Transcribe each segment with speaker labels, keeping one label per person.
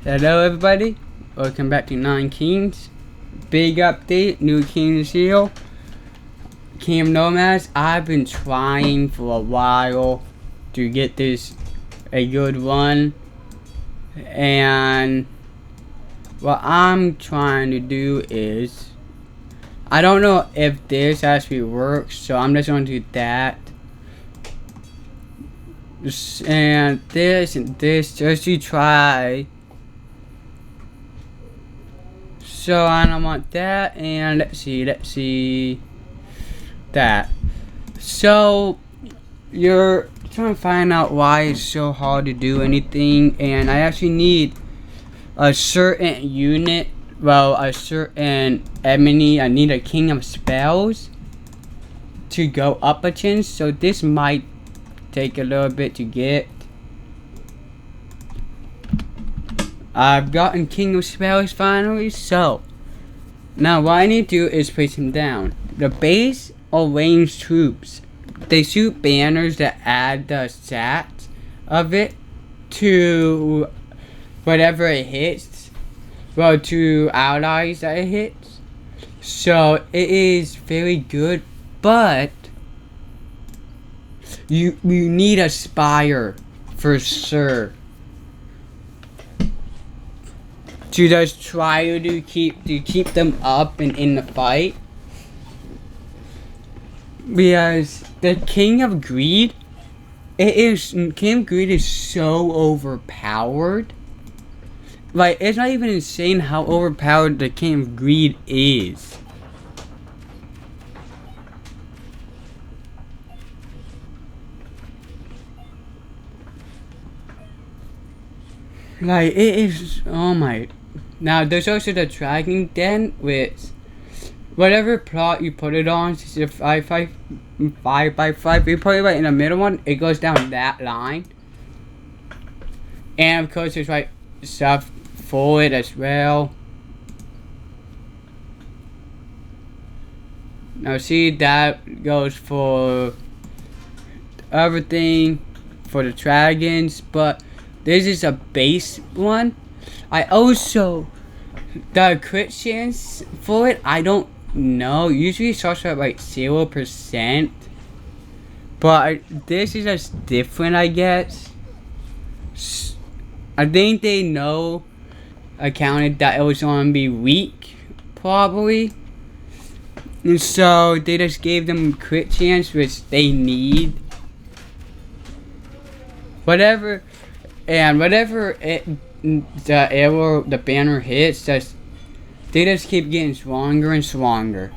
Speaker 1: Hello everybody, welcome back to Nine Kings. Big update, new King Seal. Camp Nomads, I've been trying for a while to get this a good run. And what I'm trying to do is, I don't know if this actually works, so I'm just going to do that. And this just to try. So I don't want that, and let's see that. So you're trying to find out why it's so hard to do anything, and I actually need a certain unit, a certain enemy. I need a King of Spells to go up a chin, so this might take a little bit to get. I've gotten King of Spells finally, so now what I need to do is place him down. The base or ranged troops, they shoot banners that add the stats of it to whatever it hits, to allies that it hits. So it is very good, but you need a spire for sure to just try to keep them up and in the fight, because the King of Greed is so overpowered. Like, it's not even insane how overpowered the King of Greed is. Like, it is, oh my. Now, there's also the Dragon Den, with whatever plot you put it on, it's a 5 by 5. You put it right in the middle one, it goes down that line. And of course, there's like stuff for it as well. Now, see, that goes for everything for the dragons, but this is a base one. I also, the crit chance for it, I don't know. Usually it starts at like 0%. But this is just different, I guess. I think they accounted that it was going to be weak, probably. And so they just gave them crit chance, which they need. Whatever the banner hits, they just keep getting stronger and stronger.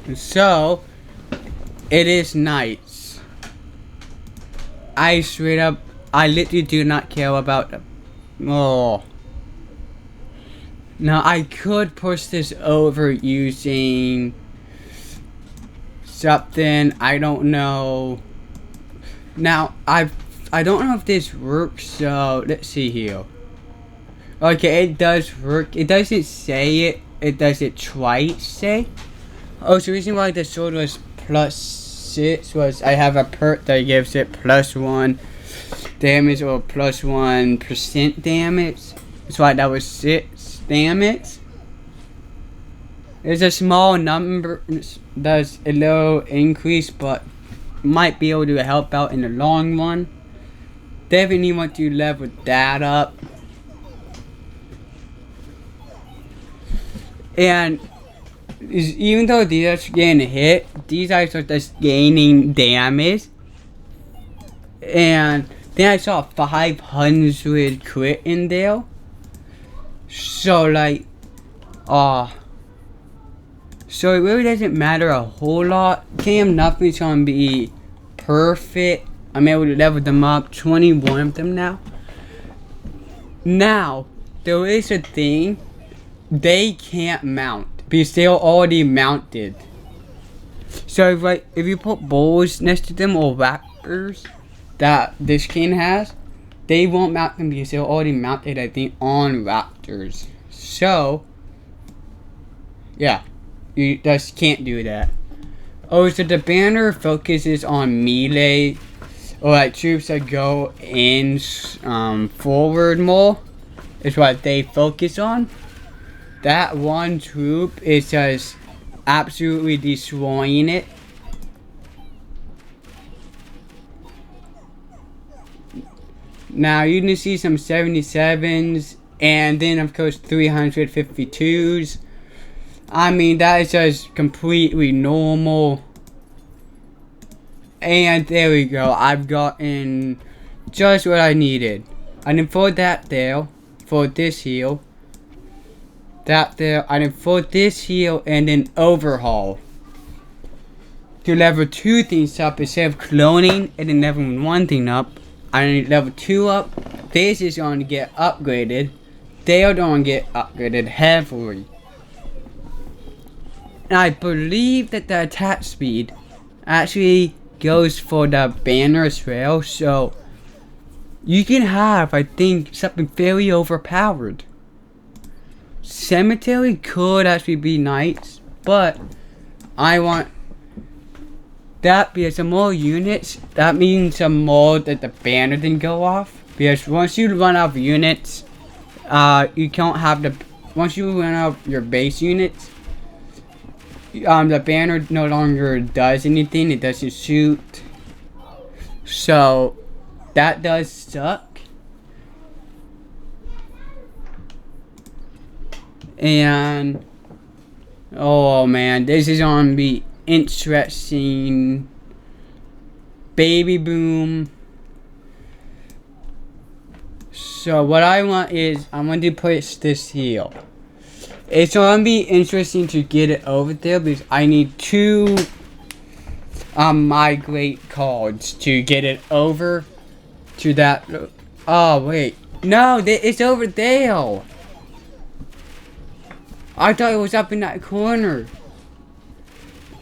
Speaker 1: And so it is nice. I literally do not care about them. Oh. Now I could push this over using something, I don't know. Now I don't know if this works, so let's see here. Okay, it does work. It doesn't say it. It does it twice say. Oh, so the reason why the sword was +6 was I have a perk that gives it +1 damage or +1% damage. That's why that was 6 damage. It's a small number. Does a little increase, but might be able to help out in the long run. Definitely want to level that up. And even though these are getting hit, these guys are just gaining damage. And then I saw 500 crit in there. So like, so it really doesn't matter a whole lot. Nothing's gonna be perfect. I'm able to level them up, 21 of them now. Now, there is a thing, they can't mount, because they're already mounted. So if you put bulls next to them, or raptors, that this king has, they won't mount them because they're already mounted, I think, on raptors. So, yeah, you just can't do that. Oh, so the banner focuses on melee or like troops that go in forward more is what they focus on. That one troop is just absolutely destroying it. Now you can see some 77s and then of course 352s. I mean, that is just completely normal. And there we go. I've gotten just what I needed. And then for that there, for this heal, that there, and then for this heal, and then overhaul. To level 2 things up instead of cloning and then leveling 1 thing up. And then level 2 up, this is going to get upgraded. They are going to get upgraded heavily. And I believe that the attack speed actually goes for the banner as well, so you can have, I think, something fairly overpowered. Cemetery could actually be nice, but I want that because the more units, that means the more that the banner didn't go off. Because once you run out of units, you can't have the, once you run out of your base units, the banner no longer does anything. It doesn't shoot. So that does suck. And oh man, this is gonna be interesting. Baby boom. So what I want is I want to push this heal. It's gonna be interesting to get it over there because I need 2 migrate cards to get it over to that. Oh wait, no, it's over there. I thought it was up in that corner.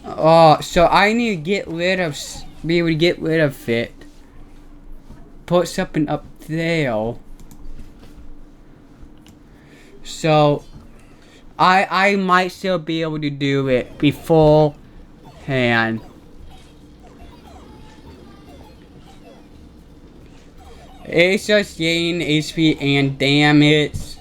Speaker 1: Oh, so I need to get rid of, be able to get rid of it. Put something up there. So I might still be able to do it beforehand. It's just gain HP and damage.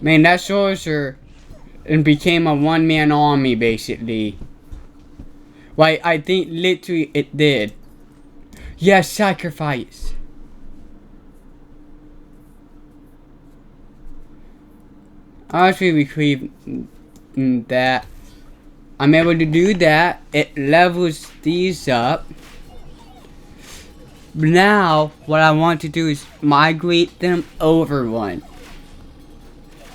Speaker 1: Man, that sorcerer and became a one-man army basically. Like, I think literally it did. Yes, sacrifice. I'll actually retrieve that. I'm able to do that. It levels these up. Now, what I want to do is migrate them over one.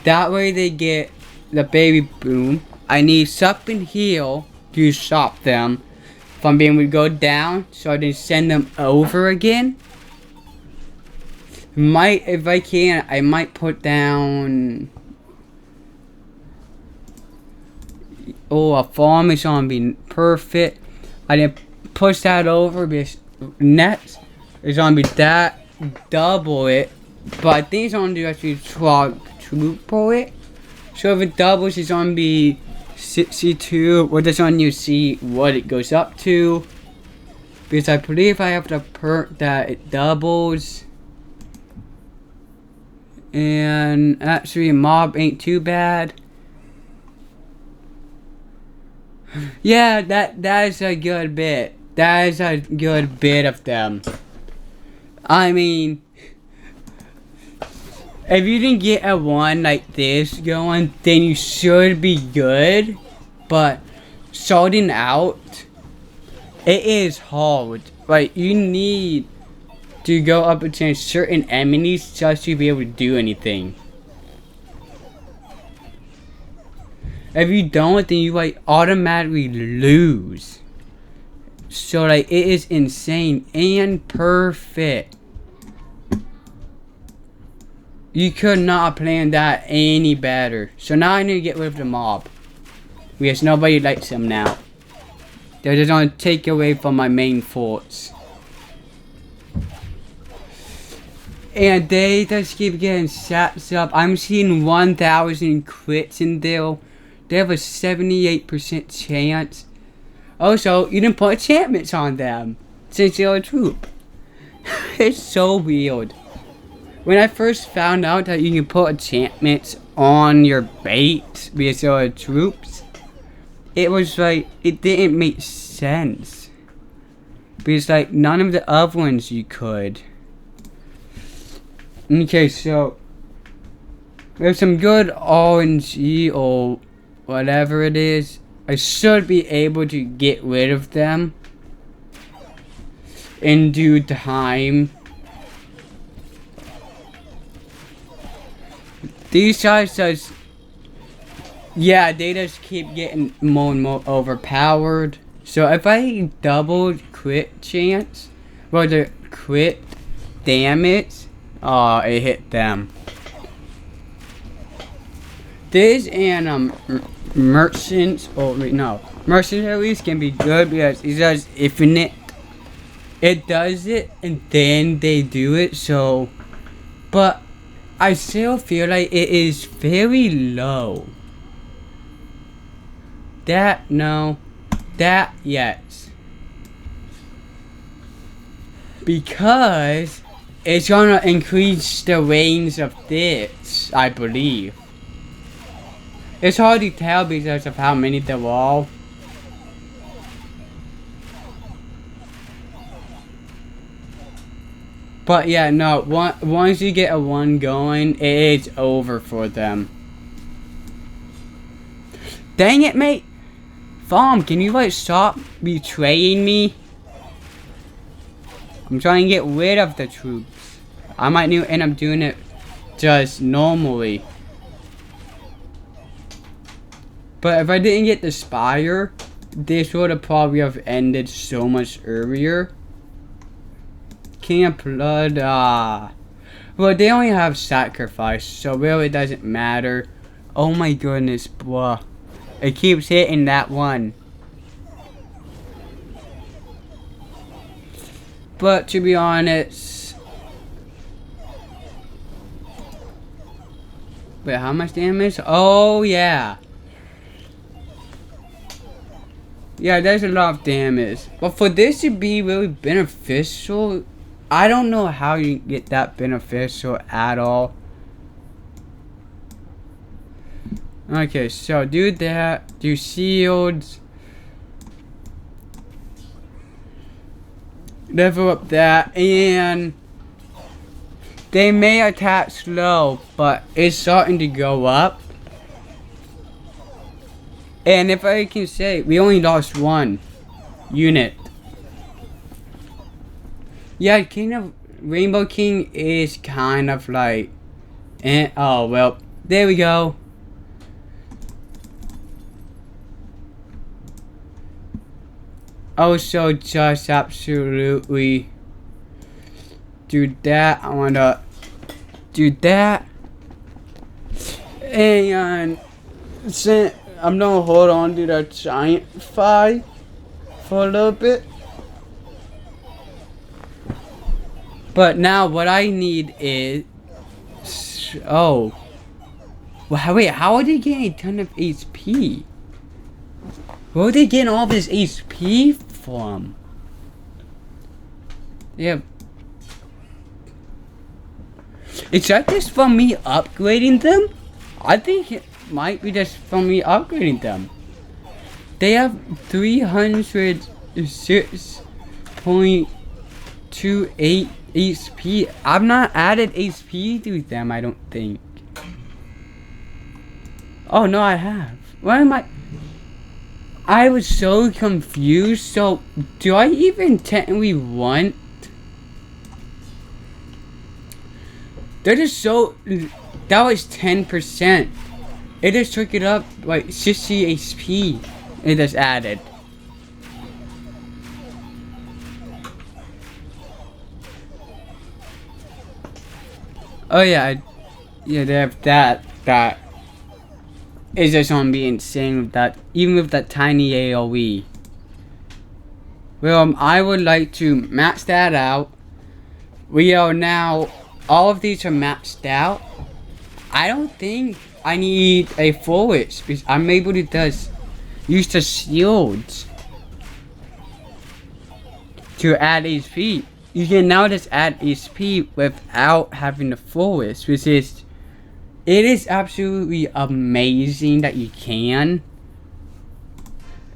Speaker 1: That way they get the baby boom. I need something heal to stop them from being able to go down, so I can send them over again. Might, if I can, I might put down. Oh, a farm is gonna be perfect. I didn't push that over because next is gonna be that, double it. But I think it's gonna do actually triple it. So if it doubles, it's gonna be 62. We're just gonna see what it goes up to. Because I believe I have the perk that it doubles. And actually, mob ain't too bad. Yeah, that is a good bit. That is a good bit of them. I mean, if you didn't get a one like this going, then you should be good. But sorting out, it is hard. Like, you need to go up against certain enemies just to be able to do anything. If you don't, then you like automatically lose. So like, it is insane and perfect. You could not have planned that any better. So now I need to get rid of the mob. Because nobody likes them now. They're just gonna take away from my main forts. And they just keep getting stats up. I'm seeing 1,000 crits in there. they have a 78% chance. Also, you didn't put enchantments on them since they're a troop. It's so weird. When I first found out that you can put enchantments on your bait because they're troops, it was like, it didn't make sense. Because like, none of the other ones you could. Okay, so there's some good RNG or whatever it is. I should be able to get rid of them in due time. These guys just, yeah, they just keep getting more and more overpowered. So if I double crit chance, well, the crit damage, it hit them. This and merchants, or no, mercenaries can be good because it does infinite. It does it and then they do it. So, but I still feel like it is very low. That no, that yes, because it's gonna increase the range of this, I believe. It's hard to tell because of how many there are. But yeah, no, once you get a one going, it's over for them. Dang it, mate! Farm, can you like stop betraying me? I'm trying to get rid of the troops. I might end up doing it just normally. But if I didn't get the Spire, this would have probably have ended so much earlier. King of Blood, well, they only have Sacrifice, so really it doesn't matter. Oh my goodness, blah. It keeps hitting that one. But to be honest, wait, how much damage? Oh yeah. Yeah, there's a lot of damage. But for this to be really beneficial, I don't know how you get that beneficial at all. Okay, so do that. Do shields. Level up that. And they may attack slow, but it's starting to go up. And if I can say, we only lost one unit. Yeah, Rainbow King is kind of like, oh well, there we go. Also, just absolutely do that. I wanna do that, and I'm gonna hold on to that giant fight for a little bit. But now what I need is, oh, well, wait, how are they getting a ton of HP? Where are they getting all this HP from? Yeah. Is that just from me upgrading them? I think it might be just from me upgrading them. They have 306.28 HP. I've not added HP to them, I don't think. Oh no, I have. Why am I was so confused. So, do I even technically want? They're just so. That was 10%. It just took it up like 60 HP. It just added. Oh yeah, yeah, they have that. That is just gonna be insane with that, even with that tiny AOE. Well, I would like to max that out. We are now, all of these are maxed out. I don't think I need a forest because I'm able to just use the shields to add HP. You can now just add HP without having the forest, which is, it is absolutely amazing that you can.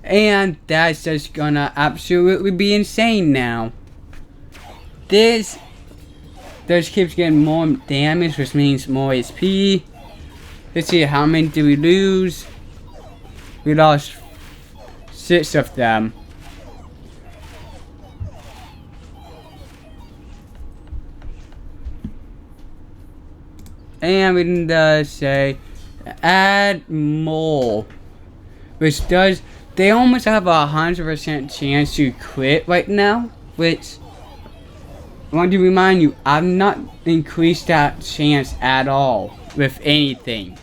Speaker 1: And that's just gonna absolutely be insane now. This just keeps getting more damage, which means more HP. Let's see, how many did we lose? We lost 6 of them. And we can say add more, which does, they almost have a 100% chance to quit right now, which I want to remind you, I've not increased that chance at all with anything.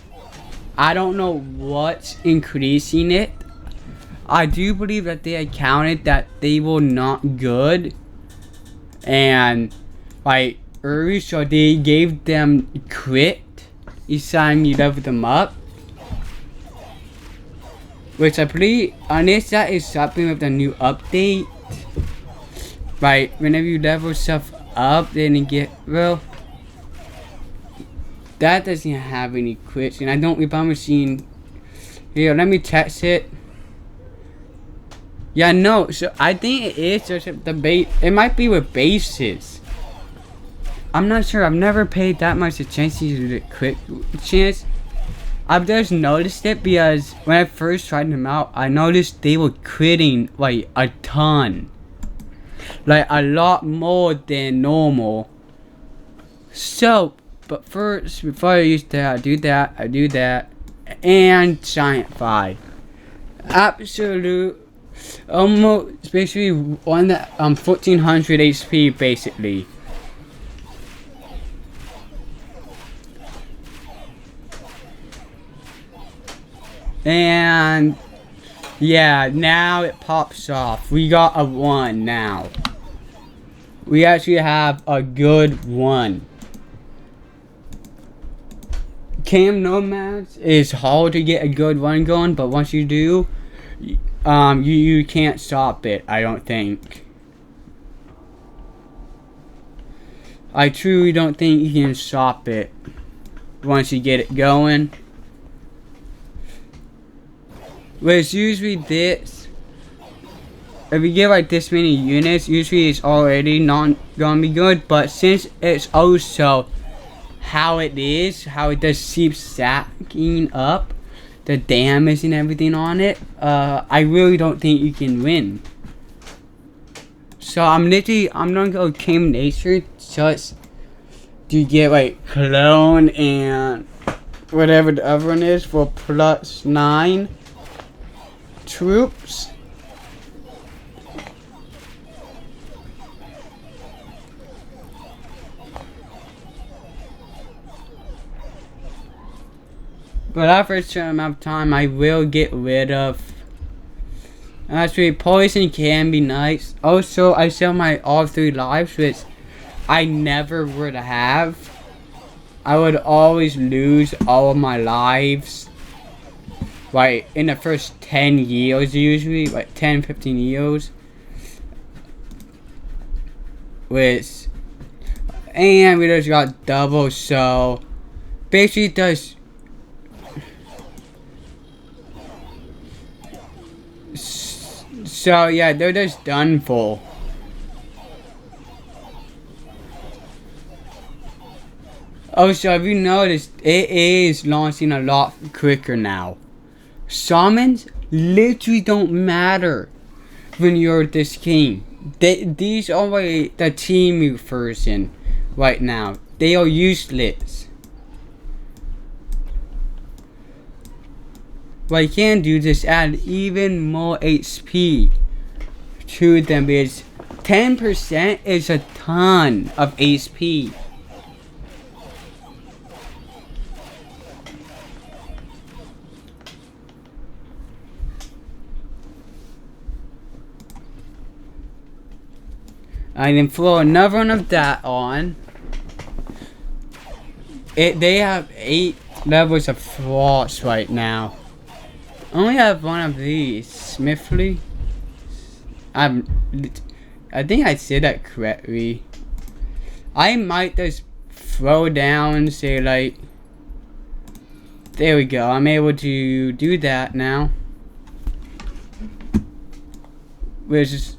Speaker 1: I don't know what's increasing it. I do believe that they accounted that they were not good and like early, so they gave them crit each time you level them up, which I believe, unless that is something with the new update, right, whenever you level stuff up, then you get, well, that doesn't have any crits, and I don't remember seeing, here, let me test it. Yeah, no, so I think it is just the base, it might be with bases. I'm not sure, I've never paid that much attention to the crit chance. I've just noticed it because when I first tried them out, I noticed they were critting like a ton. Like a lot more than normal. So, but first, before I use that, I do that, and Giant 5. Absolute, almost, basically one that, 1400 HP basically. And yeah, now it pops off. We got a 1 now. We actually have a good 1. Cam Nomads is hard to get a good 1 going, but once you do, you can't stop it, I don't think. I truly don't think you can stop it once you get it going. But it's usually this. If you get like this many units, usually it's already not gonna be good. But since it's also how it is, how it just keeps stacking up the damage and everything on it, I really don't think you can win. So I'm gonna go Tame Nature just to get like Clone and whatever the other one is for +9 troops. But after a certain amount of time, I will get rid of. Actually, poison can be nice. Also, I sell my all 3 lives, which I never would have. I would always lose all of my lives. Like in the first 10 years, usually, like 10-15 years. Which, and we just got double, so basically it does. So yeah, they're just done for. Also, have you noticed it is launching a lot quicker now? Summons literally don't matter when you're this king. These are like the team version right now. They are useless. What I can do is just add even more HP to them, because 10% is a ton of HP. I then throw another one of that on. They have 8 levels of frost right now. I only have one of these. Smithly. I think I said that correctly. I might just throw down, say like, there we go. I'm able to do that now. Which is,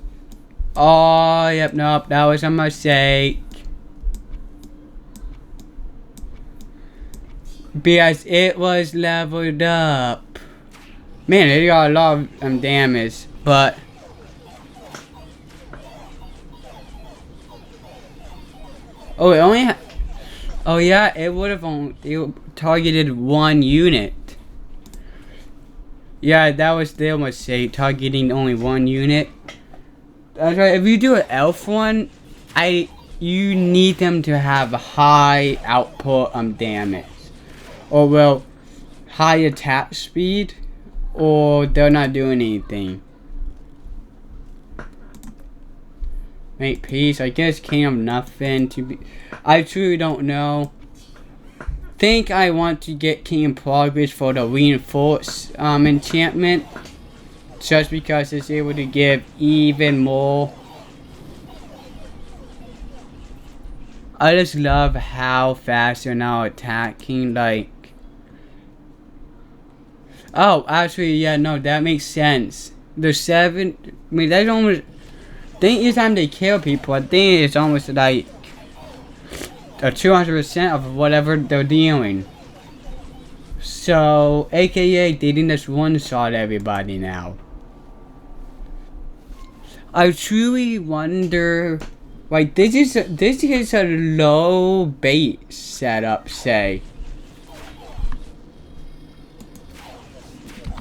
Speaker 1: oh, yep, nope, that was a mistake. Because it was leveled up. Man, it got a lot of damage, but oh, it only oh yeah, it would have only targeted one unit. Yeah, that was their mistake, targeting only one unit. That's right. If you do an elf one, you need them to have a high output damage, or well, high attack speed, or they're not doing anything. Make peace. I guess king of nothing to be. I truly don't know. Think I want to get king in progress for the reinforced enchantment, just because it's able to give even more. I just love how fast they're now attacking. Like, oh, actually, yeah, no, that makes sense. There's 7. I mean, that's almost. I think each time they kill people, I think it's almost like 200% of whatever they're dealing. So, aka they didn't just one-shot everybody now. I truly wonder, like, this is a low bait setup, say.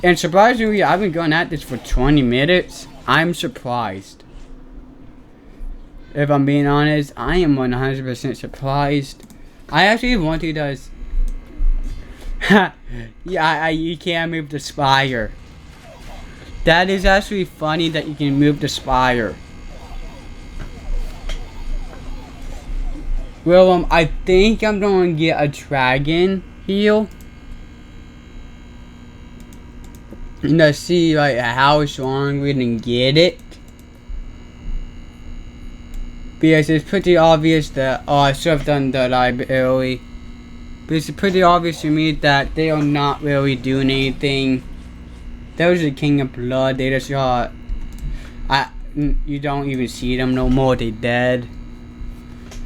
Speaker 1: And surprisingly, I've been going at this for 20 minutes. I'm surprised. If I'm being honest, I am 100% surprised. I actually want to does. Yeah, you can't move the spire. That is actually funny that you can move the spire. Well, I think I'm going to get a dragon heal. And to see like how strong we can get it. Because it's pretty obvious that, oh, I should have done the library. Because it's pretty obvious to me that they are not really doing anything. That was the King of Blood. They just got, you don't even see them no more. They dead.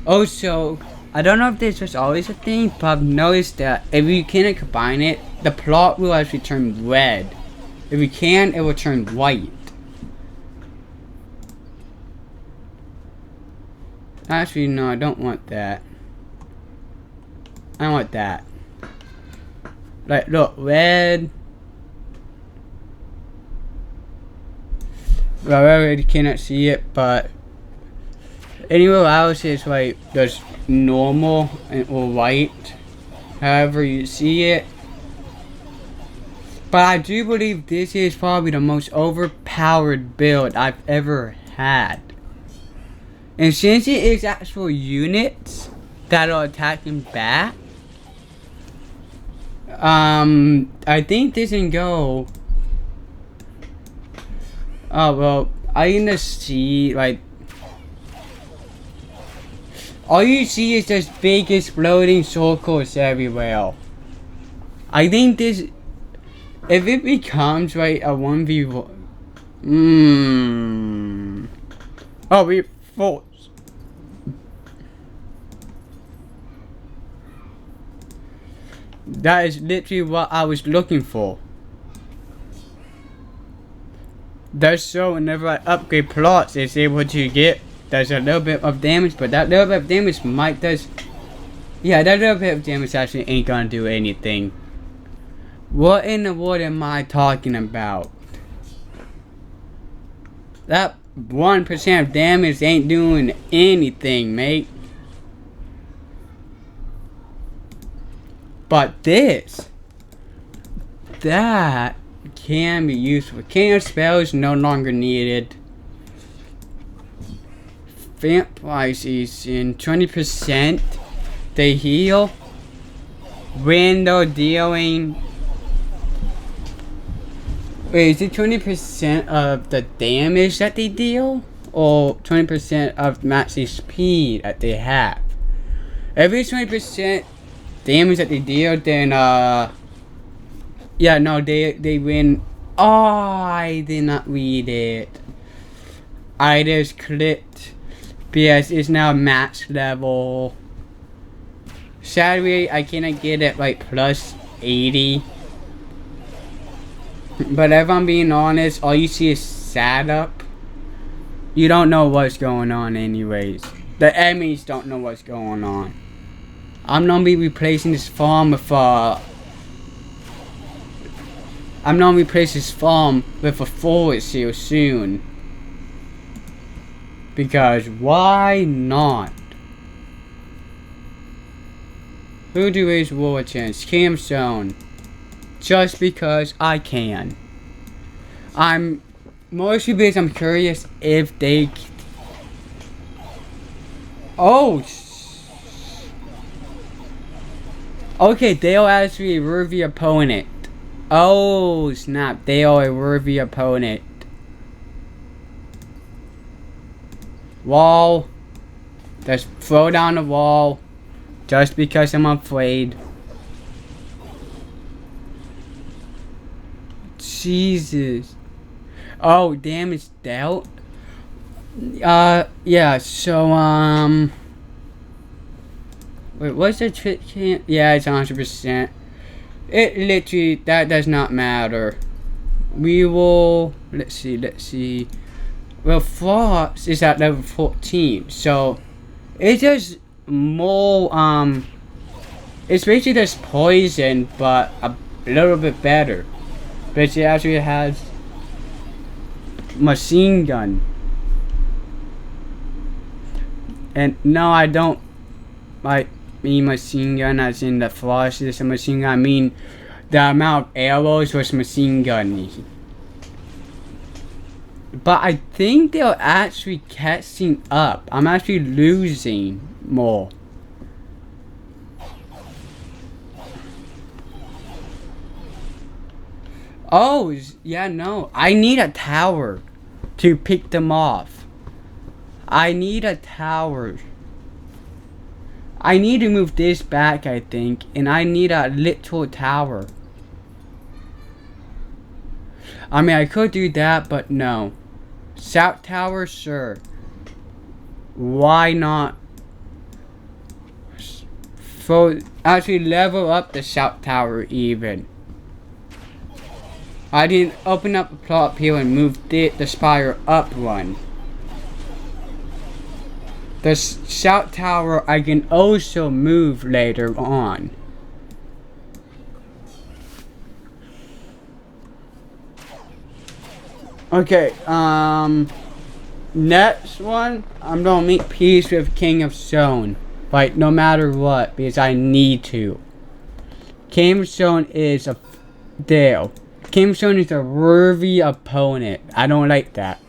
Speaker 1: Also, I don't know if this was always a thing, but I've noticed that if you cannot combine it, the plot will actually turn red. If you can, it will turn white. Actually, no, I don't want that. I want that. Like, look, red. Well, I already cannot see it, but anywhere else is like just normal or white. However you see it. But I do believe this is probably the most overpowered build I've ever had. And since it is actual units that are attacking back, I think this can go. Oh well, I can just see like all you see is just big exploding circles everywhere. I think this, if it becomes like a 1v1, oh, we fought. That is literally what I was looking for. That's so whenever I upgrade plots, it's able to get, there's a little bit of damage, but that little bit of damage might does, yeah, that little bit of damage actually ain't gonna do anything. What in the world am I talking about? That 1% of damage ain't doing anything, mate. But this, that can be useful. King spells no longer needed. Vampire season 20%. They heal. when they're dealing. Wait, is it 20% of the damage that they deal? Or 20% of max speed that they have? If it's 20% damage that they deal, then yeah, no, they win. Oh, I did not read it. I just clicked because it's now max level. Sadly, I cannot get it like plus 80. But if I'm being honest, all you see is setup. You don't know what's going on anyways. The enemies don't know what's going on. I'm gonna be replacing this farm with a forward seal soon. Because why not? Who do is war chance? Camstone. Just because I can. I'm mostly because I'm curious if they. Oh. Okay, they are actually a worthy opponent. Oh snap! They are a worthy opponent. Wall. Just throw down the wall. Just because I'm afraid. Jesus. Oh, damage dealt? Yeah, so, wait, what's the trick? Yeah, it's 100%. It literally, that does not matter. We will, let's see. Well, Frost is at level 14, so it's just more, it's basically just poison, but a little bit better. But she actually has machine gun. And no, I don't like mean machine gun as in the Frost is a machine gun. I mean the amount of arrows was machine gun. But I think they're actually catching up. I'm actually losing more. Oh, yeah, no. I need a tower to pick them off. I need a tower. I need to move this back, I think. And I need a little tower. I mean, I could do that, but no. South tower, sure. Why not? So, actually level up the south tower even. I didn't open up a plot here and move the spire up one. The south tower I can also move later on. Okay, next one, I'm gonna make peace with King of Stone. Like, no matter what, because I need to. King of Stone is a deal. King of Stone is a worthy opponent. I don't like that.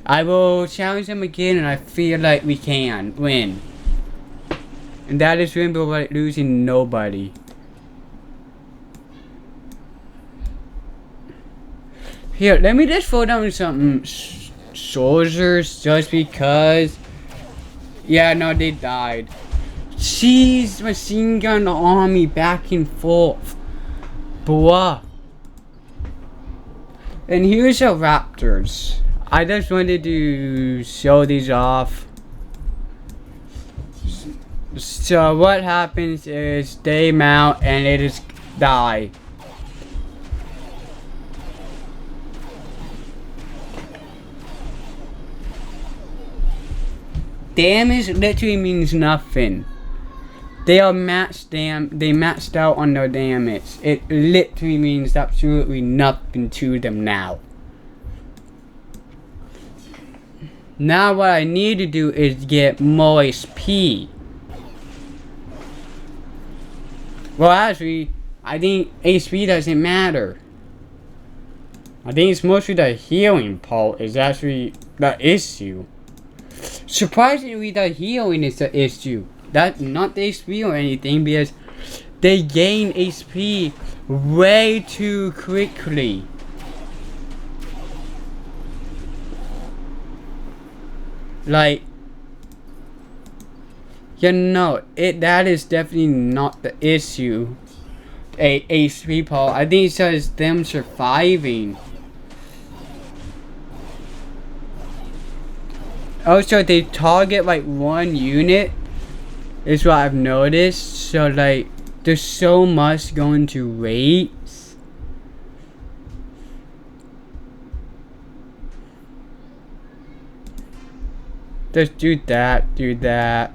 Speaker 1: I will challenge him again, and I feel like we can win. And that is Rainbow by losing nobody. Here, let me just throw down some soldiers just because. Yeah, no, they died. Jeez, machine gun army back and forth. Bruh. And here's the raptors. I just wanted to show these off. So what happens is they mount and they just die. Damage literally means nothing. They are maxed they maxed out on their damage. It literally means absolutely nothing to them now. Now what I need to do is get more HP. Well, actually, I think HP doesn't matter. I think it's mostly the healing part is actually the issue. Surprisingly, the healing is the issue. That's not the HP or anything, because they gain HP way too quickly. Like, that is definitely not the issue. HP Paul. I think it's just them surviving. Also, they target like one unit, is what I've noticed. So like, there's so much going to rates. Just do that, do that.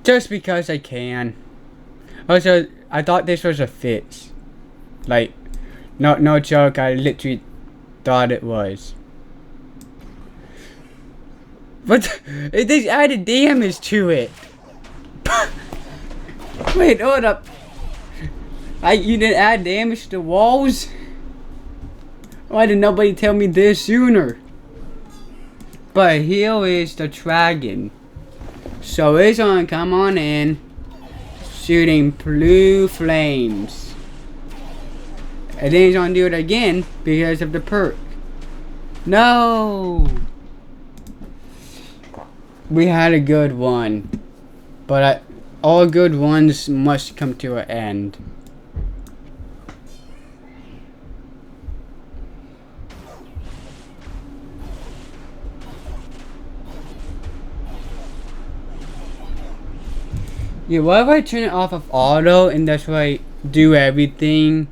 Speaker 1: Just because I can. Also, I thought this was a fix. Like, no joke, I literally thought it was. But it just added damage to it. Wait, hold up. You didn't add damage to walls? Why did nobody tell me this sooner? But here is the dragon. So it's gonna come on in, shooting blue flames. And then he's gonna do it again because of the perk. No! We had a good one. But all good ones must come to an end. Yeah, what if I turn it off of auto and that's why I do everything?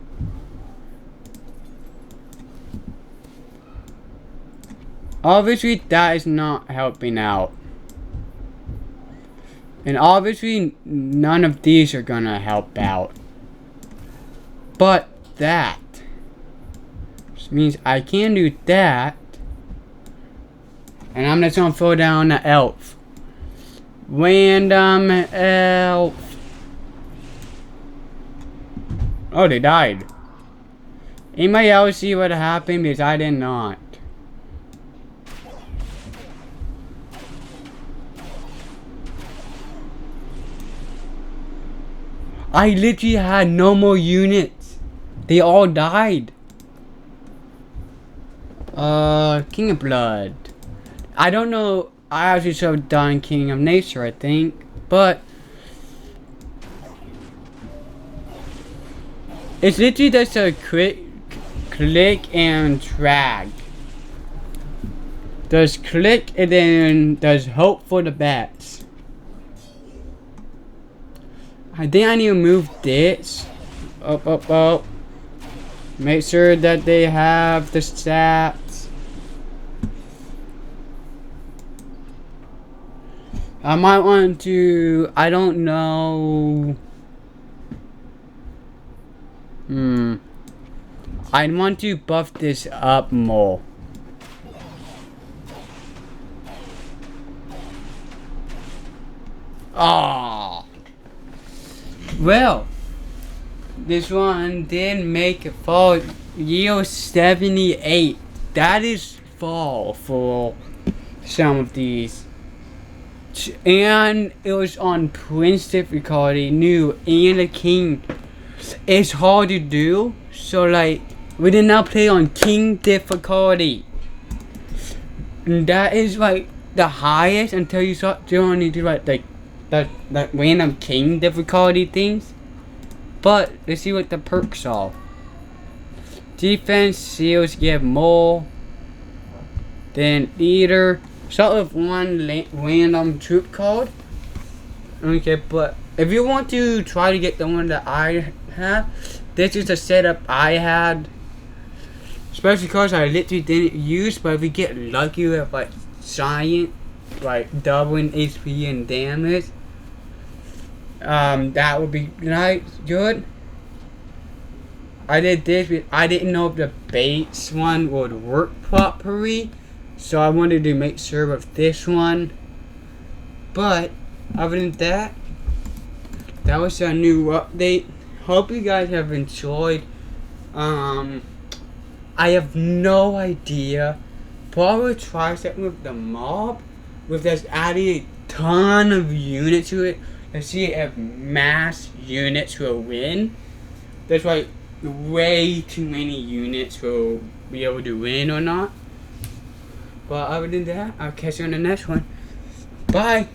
Speaker 1: Obviously, that is not helping out. And obviously, none of these are gonna help out. But that. Which means I can do that. And I'm just gonna throw down the elf. Random elf. Oh, they died. Anybody else see what happened? Because I did not. I literally had no more units. They all died. King of Blood. I don't know. I actually should have done King of Nature, I think. But it's literally just a click and drag. There's click and then there's hope for the bats. I think I need to move this. Up. Make sure that they have the stats. I might want to, I don't know. I want to buff this up more. Ah. Well, this one did make it fall year 78. That is fall for some of these. And it was on Prince difficulty, new, and the King. It's hard to do, so like, we did not play on King difficulty. And that is like the highest until you start doing into like that random King difficulty things. But let's see what the perks are. Defense seals give more than leader. Start with one random troop card. Okay, but if you want to try to get the one that I have, this is the setup I had. Especially because I literally didn't use, but if we get lucky with like giant, like doubling HP and damage, that would be nice, good. I did this, but I didn't know if the base one would work properly. So I wanted to make sure with this one. But other than that, that was a new update. Hope you guys have enjoyed. I have no idea. Probably try something with the mob. with us adding a ton of units to it, let's see if mass units will win. That's why way too many units will be able to win or not. But other than that, I'll catch you on the next one. Bye.